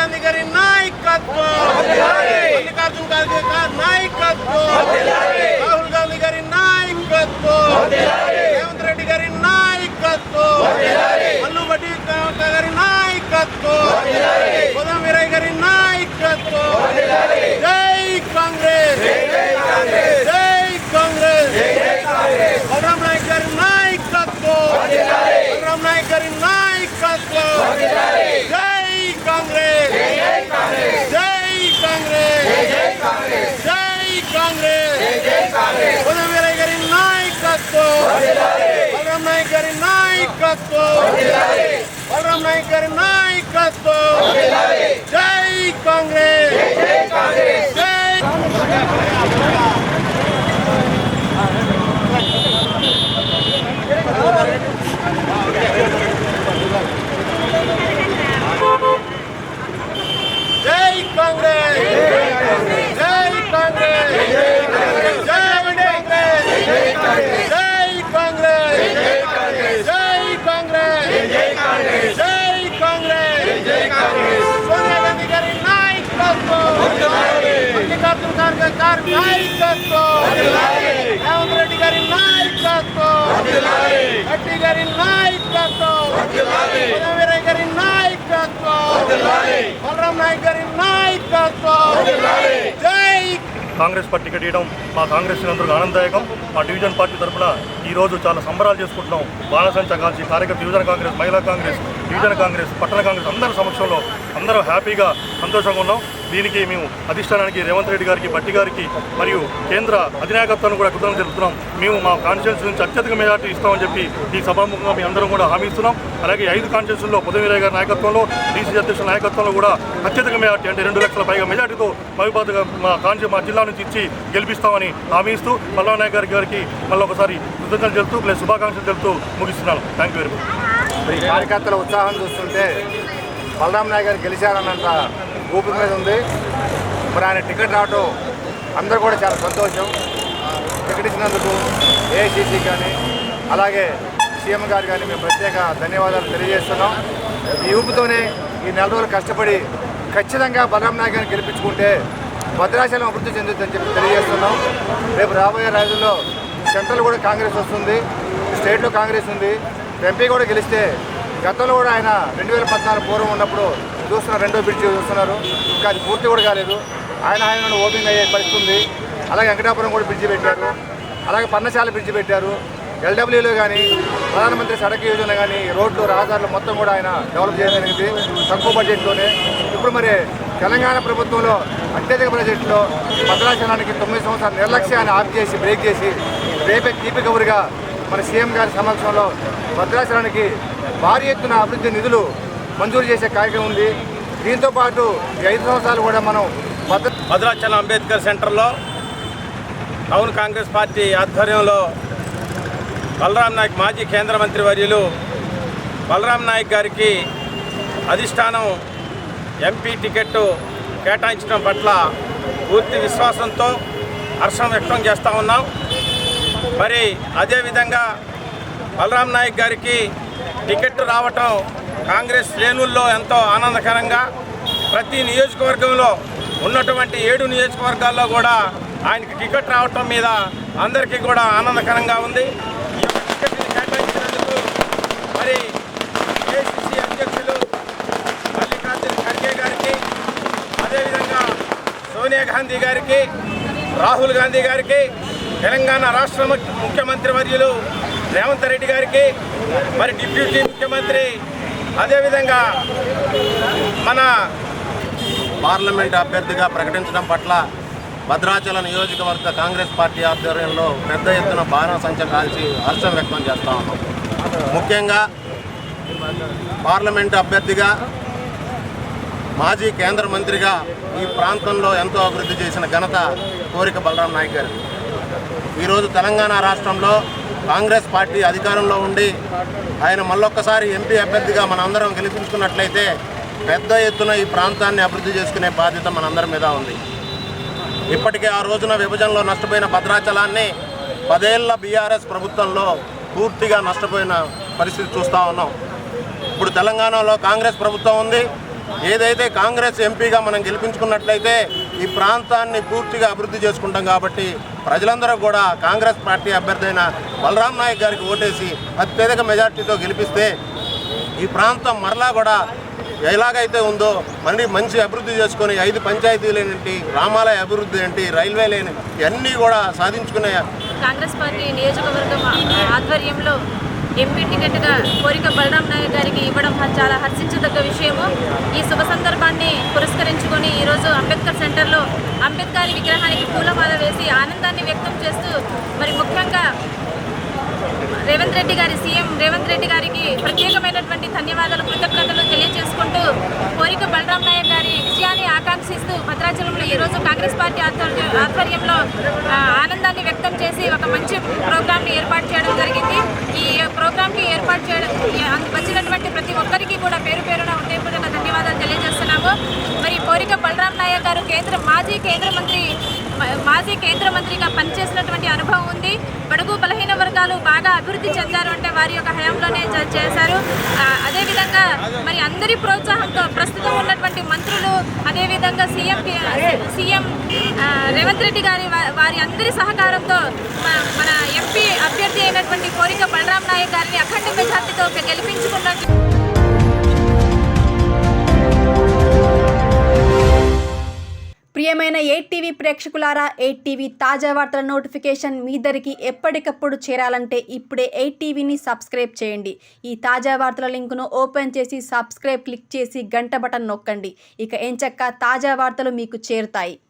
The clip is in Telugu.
గాంధీ గారి నాయకత్వం, మల్లికార్జున ఖార్గే గారి నాయకత్వం, రాహుల్ గాంధీ గారి నాయకత్వం, రేవంత్ రెడ్డి గారి నాయకత్వం, మల్లు భట్టి గారి నాయకత్వం, గోదాం వీరయ్య గారి నాయకత్వం. జై కాంగ్రెస్, జై కాంగ్రెస్. బలరాం నాయక్ గారి నాయకత్వం, బలరాం నాయక్ గారి నాయకత్వం. జై కాంగ్రెస్, జై కాంగ్రెస్, జై కాంగ్రెస్. గోదాం వీరయ్య గారి నాయకత్వం, బలరాం నాయక్ గారి నాయకత్వం, బలరాం నాయక్ గారి నాయకత్వం. జై కాంగ్రెస్, జై జై కాంగ్రెస్, జై కాంగ్రెస్, జై కాంగ్రెస్, జై కాంగ్రెస్, జై కాంగ్రెస్, జై కాంగ్రెస్. సోనియా గాంధీ గారి నాయకత్వం, మల్లికార్జున ఖార్గే గారి నాయకత్వం, రేవంత్ రెడ్డి గారి నాయకత్వం, భట్టి గారి నాయకత్వం, గోదాం వీరయ్య గారి నాయకత్వం, బలరాం నాయక్ గారి నాయకత్వం. జై కాంగ్రెస్ పార్టీ టికెట్ ఇవ్వడం మా కాంగ్రెస్ శ్రేణులకు ఆనందదాయకం. మా డివిజన్ పార్టీ తరఫున ఈరోజు చాలా సంబరాలు చేసుకుంటున్నాం. బాణసంచా కాల్చి కార్యకర్త డివిజన్ కాంగ్రెస్, మహిళా కాంగ్రెస్, డివిజన్ కాంగ్రెస్, పట్టణ కాంగ్రెస్ అందరి సమక్షంలో అందరూ హ్యాపీగా సంతోషంగా ఉన్నాం. దీనికి మేము అధిష్టానానికి, రేవంత్ రెడ్డి గారికి, భట్టి గారికి మరియు కేంద్ర అధినాయకత్వాన్ని కూడా కృతజ్ఞతలు తెలుపుతున్నాం. మేము మా కాన్స్టిట్యూన్సీ నుంచి అత్యధిక మెజార్టీ ఇస్తామని చెప్పి ఈ సభాముఖంగా మీ అందరం కూడా హామీ ఇస్తున్నాం. అలాగే 5 కాన్స్టిట్యూన్సీల్లో గోదాం వీరయ్య గారి నాయకత్వంలో, డీసీ అధ్యక్షుల నాయకత్వంలో కూడా అత్యధిక మెజార్టీ అంటే 2 లక్షల పైగా మెజార్టీతో మహిబాద్గా మా జిల్లా నుంచి ఇచ్చి గెలిపిస్తామని హామీ ఇస్తూ బలరాం నాయక్ గారికి మళ్ళీ ఒకసారి కృతజ్ఞతలు తెలుపుతూ ప్లస్ శుభాకాంక్షలు తెలుపుతూ ముగిస్తున్నాను. Thank you very much. ఈ కార్యకర్తల ఉత్సాహం చూస్తుంటే బలరాం నాయక్ గారు గెలిచారన్నంత ఊపిరి మీద ఉంది. మరి ఆయన టికెట్ రావడం అందరూ కూడా చాలా సంతోషం. టికెట్ ఇచ్చినందుకు ఏఐసీసీ కానీ అలాగే సీఎం గారు కానీ మేము ప్రత్యేక ధన్యవాదాలు తెలియజేస్తున్నాం. ఈ ఊపుతోనే ఈ 4 రోజులు కష్టపడి ఖచ్చితంగా బలరాం నాయక్ గారిని గెలిపించుకుంటే భద్రాచలం అభివృద్ధి చెందుతుందని చెప్పి తెలియజేస్తున్నాం. రేపు రాబోయే రోజుల్లో సెంట్రల్ కూడా కాంగ్రెస్ వస్తుంది, స్టేట్లో కాంగ్రెస్ ఉంది. ఎంపీ కూడా గెలిస్తే గతంలో కూడా ఆయన 2014 పూర్వం ఉన్నప్పుడు చూస్తున్నారు, 2వ బ్రిడ్జి చూస్తున్నారు, ఇంకా అది పూర్తి కూడా కాలేదు. ఆయన ఓపెనింగ్ అయ్యే పరిస్థితి ఉంది. అలాగే వెంకటాపురం కూడా బ్రిడ్జి పెట్టారు, అలాగే పన్నశాల బ్రిడ్జి పెట్టారు. ఎల్డబ్ల్యూలో కానీ ప్రధానమంత్రి సడక్ యోజన కానీ రోడ్లు, రహదారులు మొత్తం కూడా ఆయన డెవలప్ చేయగలిగింది తక్కువ బడ్జెట్లోనే. ఇప్పుడు మరి తెలంగాణ ప్రభుత్వంలో అత్యధిక బడ్జెట్లో భద్రాచలానికి 9 సంవత్సరాల నిర్లక్ష్యాన్ని ఆఫ్ చేసి బ్రేక్ చేసి రేపే తీపి కబురుగా మన సీఎం గారి సమక్షంలో భద్రాచలానికి భారీ ఎత్తున అభివృద్ధి నిధులు మంజూరు చేసే కార్యక్రమం ఉంది. దీంతోపాటు ఈ 5 సంవత్సరాలు కూడా మనం భద్రాచలం అంబేద్కర్ సెంటర్లో టౌన్ కాంగ్రెస్ పార్టీ ఆధ్వర్యంలో బలరాం నాయక్ మాజీ కేంద్ర మంత్రి వర్యులు బలరాం నాయక్ గారికి అధిష్టానం ఎంపీ టికెట్టు కేటాయించడం పట్ల పూర్తి విశ్వాసంతో హర్షం వ్యక్తం చేస్తూ ఉన్నాం. మరి అదేవిధంగా బలరాం నాయక్ గారికి టికెట్ రావటం కాంగ్రెస్ శ్రేణుల్లో ఎంతో ఆనందకరంగా, ప్రతి నియోజకవర్గంలో ఉన్నటువంటి 7 నియోజకవర్గాల్లో కూడా ఆయనకి టికెట్ రావటం మీద అందరికీ కూడా ఆనందకరంగా ఉంది. ఈ యొక్క టికెట్ని కేటాయించినందుకు మరి ఏఐసీసీ అధ్యక్షులు మల్లికార్జున ఖర్గే గారికి, అదేవిధంగా సోనియా గాంధీ గారికి, రాహుల్ గాంధీ గారికి, తెలంగాణ రాష్ట్ర ముఖ్యమంత్రి వర్యులు రేవంత్ రెడ్డి గారికి, మరి డిప్యూటీ ముఖ్యమంత్రి, అదేవిధంగా మన పార్లమెంట్ అభ్యర్థిగా ప్రకటించడం పట్ల భద్రాచల నియోజకవర్గ కాంగ్రెస్ పార్టీ ఆధ్వర్యంలో పెద్ద ఎత్తున బాణసంచా కాల్చి హర్షం వ్యక్తం చేస్తూ ఉన్నాం. ముఖ్యంగా పార్లమెంట్ అభ్యర్థిగా, మాజీ కేంద్ర మంత్రిగా ఈ ప్రాంతంలో ఎంతో అభివృద్ధి చేసిన ఘనత కోరిక బలరాం నాయక్ గారు. ఈరోజు తెలంగాణ రాష్ట్రంలో కాంగ్రెస్ పార్టీ అధికారంలో ఉండి ఆయన మళ్ళొక్కసారి ఎంపీ అభ్యర్థిగా మనందరం గెలిపించుకున్నట్లయితే పెద్ద ఎత్తున ఈ ప్రాంతాన్ని అభివృద్ధి చేసుకునే బాధ్యత మనందరి మీద ఉంది. ఇప్పటికే ఆ రోజున విభజనలో నష్టపోయిన భద్రాచలాన్ని 10 ఏళ్ల బీఆర్ఎస్ ప్రభుత్వంలో పూర్తిగా నష్టపోయిన పరిస్థితి చూస్తూ ఉన్నాం. ఇప్పుడు తెలంగాణలో కాంగ్రెస్ ప్రభుత్వం ఉంది. ఏదైతే కాంగ్రెస్ ఎంపీగా మనం గెలిపించుకున్నట్లయితే ఈ ప్రాంతాన్ని పూర్తిగా అభివృద్ధి చేసుకుంటాం కాబట్టి ప్రజలందరూ కూడా కాంగ్రెస్ పార్టీ అభ్యర్థి అయిన బలరాం నాయక్ గారికి ఓటేసి అత్యధిక మెజార్టీతో గెలిపిస్తే ఈ ప్రాంతం మరలా కూడా ఎలాగైతే ఉందో మళ్ళీ మంచి అభివృద్ధి చేసుకొని 5 పంచాయతీలు ఏంటి, రామాలయ అభివృద్ధి ఏంటి, రైల్వే లేని ఇవన్నీ కూడా సాధించుకునే కాంగ్రెస్ పార్టీ నియోజకవర్గం ఆధ్వర్యంలో ఎంపీ టికెట్గా కోరిక బలరాం నాయక్ గారికి ఇవ్వడం చాలా హర్షించదగ్గ విషయము. ఈ శుభ సందర్భాన్ని పురస్కరించుకొని ఈరోజు అంబేద్కర్ సెంటర్లో అంబేద్కర్ విగ్రహానికి పూలమాల వేసి ఆనందాన్ని వ్యక్తం చేస్తూ మరి ముఖ్యంగా సీఎం రేవంత్ రెడ్డి గారికి ప్రత్యేకమైనటువంటి ధన్యవాదాలు, కృతజ్ఞతలు తెలియజేసుకుంటూ కోరిక బలరాం నాయక్ గారి విజయాన్ని ఆకాంక్షిస్తూ భద్రాచలంలో ఈరోజు కాంగ్రెస్ పార్టీ ఆధ్వర్యంలో ఆనందాన్ని వ్యక్తం చేసి ఒక మంచి ప్రోగ్రాంని ఏర్పాటు చేయడం జరిగింది. ఈ ప్రోగ్రాంకి ఏర్పాటు చేయడం వచ్చినటువంటి ప్రతి ఒక్కరికి కూడా పేరు పేరున హృదయపూర్వక ధన్యవాదాలు తెలియజేస్తున్నాము. మరి కోరిక బలరాం నాయక్ గారు మాజీ కేంద్ర మంత్రిగా పనిచేసినటువంటి అనుభవం ఉంది. బడుగు బలహీన వర్గాలు బాగా అభివృద్ధి చెందారు అంటే వారి యొక్క హయాంలోనే చేశారు. అదేవిధంగా మరి అందరి ప్రోత్సాహంతో ప్రస్తుతం ఉన్నటువంటి మంత్రులు, అదేవిధంగా సీఎం రేవంత్ రెడ్డి గారి వారి అందరి సహకారంతో మన ఎంపీ అభ్యర్థి అయినటువంటి కోరిక బలరాం నాయక్ గారిని అఖండ మెజార్టీతో గెలిపించుకున్నట్టు. ప్రియమైన 8TV ప్రేక్షకులారా, 8TV తాజా వార్తల నోటిఫికేషన్ మీ దరికి ఎప్పటికప్పుడు చేరాలంటే ఇప్పుడే 8TVని సబ్స్క్రైబ్ చేయండి. ఈ తాజా వార్తల లింకును ఓపెన్ చేసి సబ్స్క్రైబ్ క్లిక్ చేసి గంట బటన్ నొక్కండి. ఇక ఎంచక్కా తాజా వార్తలు మీకు చేరుతాయి.